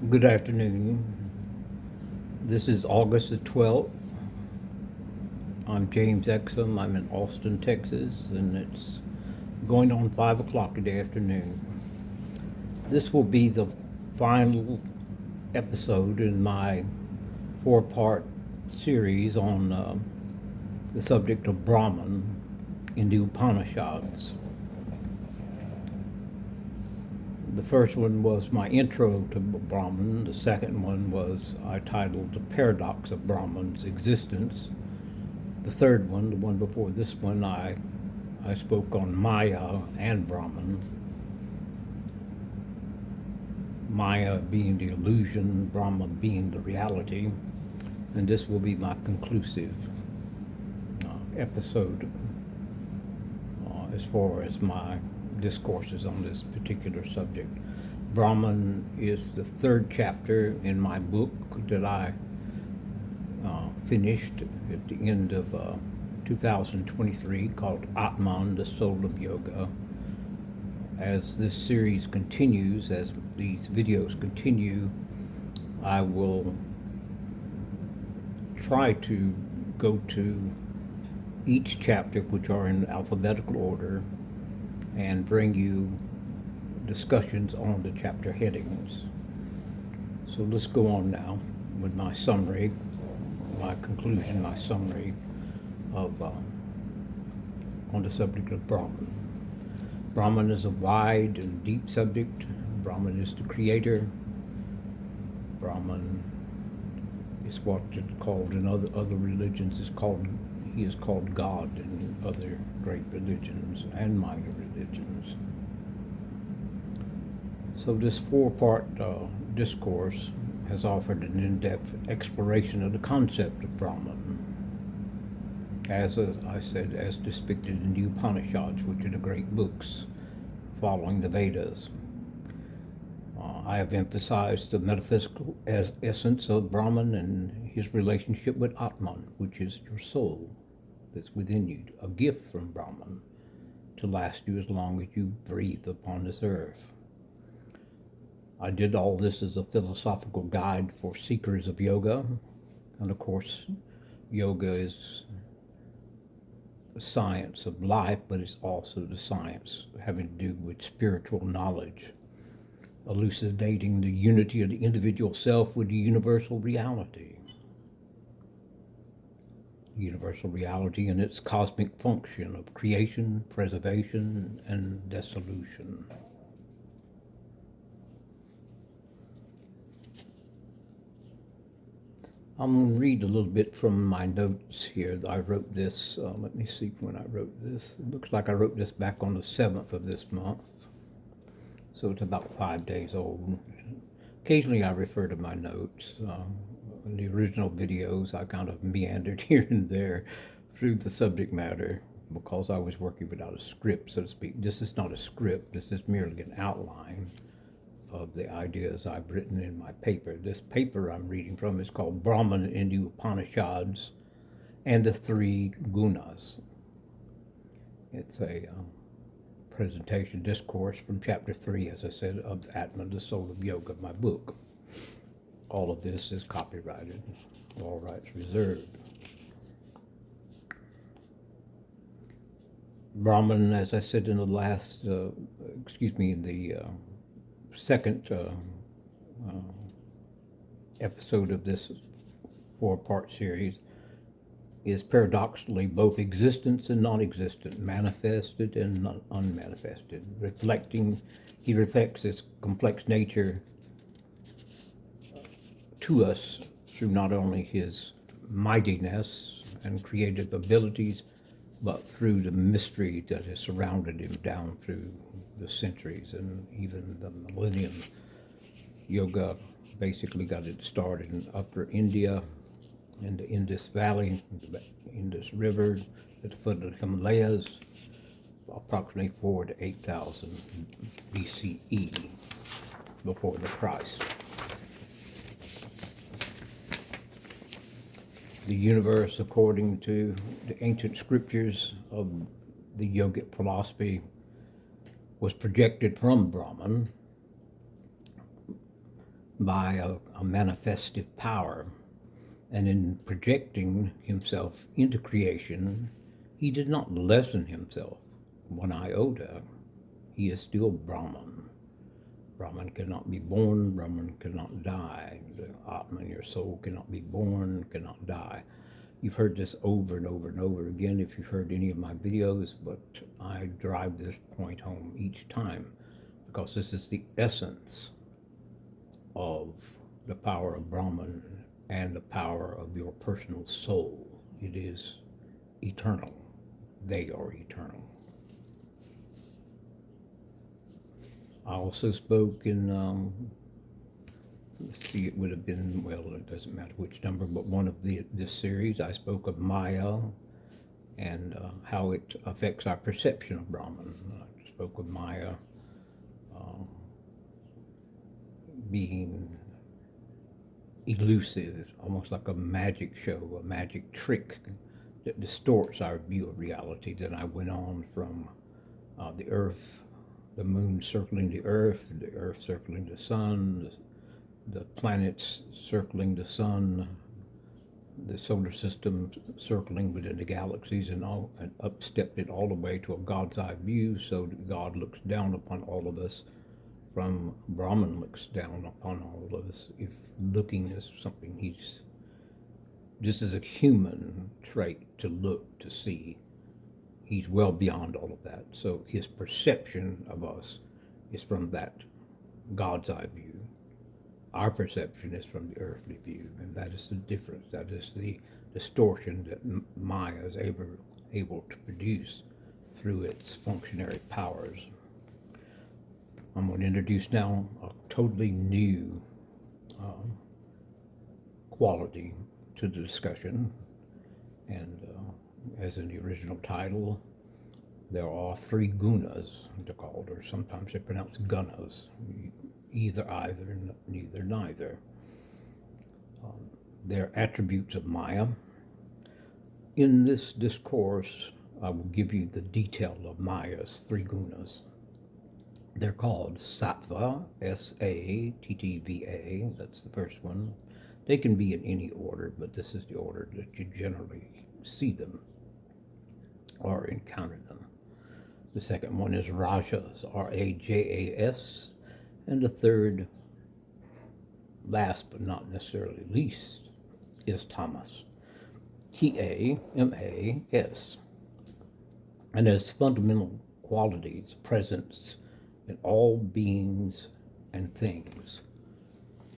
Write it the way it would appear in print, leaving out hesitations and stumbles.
Good afternoon. This is August the 12th. I'm James Exum. I'm in Austin, Texas, and it's going on 5 o'clock in the afternoon. This will be the final episode in my four-part series on the subject of Brahman in the Upanishads. The first one was my intro to Brahman. The second one was I titled The Paradox of Brahman's Existence. The third one, the one before this one, I spoke on Maya and Brahman. Maya being the illusion, Brahman being the reality. And this will be my conclusive episode as far as my discourses on this particular subject. Brahman is the third chapter in my book that I finished at the end of 2023 called Atman, the Soul of Yoga. As this series continues, as these videos continue, I will try to go to each chapter, which are in alphabetical order, and bring you discussions on the chapter headings. So let's go on now with my summary, my conclusion, my summary of on the subject of Brahman. Brahman is a wide and deep subject. Brahman is the creator. Brahman is what it's called in other religions. He is called God in other great religions and minor religions. So this four-part discourse has offered an in-depth exploration of the concept of Brahman, as I said, as depicted in the Upanishads, which are the great books following the Vedas. I have emphasized the metaphysical essence of Brahman and his relationship with Atman, which is your soul that's within you, a gift from Brahman to last you as long as you breathe upon this earth. I did all this as a philosophical guide for seekers of yoga. And of course, yoga is the science of life, but it's also the science having to do with spiritual knowledge, elucidating the unity of the individual self with the universal reality. Universal reality in its cosmic function of creation, preservation, and dissolution. I'm going to read a little bit from my notes here. I wrote this, let me see when I wrote this. It looks like I wrote this back on the 7th of this month. So it's about 5 days old. Occasionally I refer to my notes. In the original videos, I kind of meandered here and there through the subject matter because I was working without a script, so to speak. This is not a script. This is merely an outline of the ideas I've written in my paper. This paper I'm reading from is called Brahman in the Upanishads and the Three Gunas. It's a presentation discourse from chapter 3, as I said, of Atman, the Soul of Yoga, my book. All of this is copyrighted, all rights reserved. Brahman, as I said in the last, in the second episode of this four-part series, is paradoxically both existence and non-existent, manifested and unmanifested. He reflects this complex nature to us through not only his mightiness and creative abilities, but through the mystery that has surrounded him down through the centuries and even the millennium. Yoga basically got its start in Upper India, in the Indus Valley, the Indus River, at the foot of the Himalayas, approximately 4 to 8,000 BCE, before the Christ. The universe, according to the ancient scriptures of the yogic philosophy, was projected from Brahman by a manifestive power, and in projecting himself into creation, he did not lessen himself one iota. He is still Brahman. Brahman cannot be born, Brahman cannot die. The Atman, your soul, cannot be born, cannot die. You've heard this over and over and over again if you've heard any of my videos, but I drive this point home each time because this is the essence of the power of Brahman and the power of your personal soul. It is eternal. They are eternal. I also spoke in, let's see, it would have been, well, it doesn't matter which number, but one of this series, I spoke of Maya and how it affects our perception of Brahman. I spoke of Maya being elusive, almost like a magic show, a magic trick that distorts our view of reality. Then I went on from the earth, the moon circling the earth circling the sun, the planets circling the sun, the solar system circling within the galaxies, and upstepped it all the way to a God's eye view, so that God looks down upon all of us from Brahman looks down upon all of us. If looking is something this is a human trait to look, to see. He's well beyond all of that. So his perception of us is from that God's eye view. Our perception is from the earthly view, and that is the difference. That is the distortion that Maya is able to produce through its functionary powers. I'm going to introduce now a totally new quality to the discussion, and as in the original title, there are three Gunas, they're called, or sometimes they're pronounced Gunas, either, neither, neither. They're attributes of Maya. In this discourse, I will give you the detail of Maya's three Gunas. They're called Sattva, S-A-T-T-V-A, that's the first one. They can be in any order, but this is the order that you generally see them or encounter them. The second one is Rajas, R-A-J-A-S, and the third, last but not necessarily least, is Tamas, T-A-M-A-S. And its fundamental qualities, presence in all beings and things.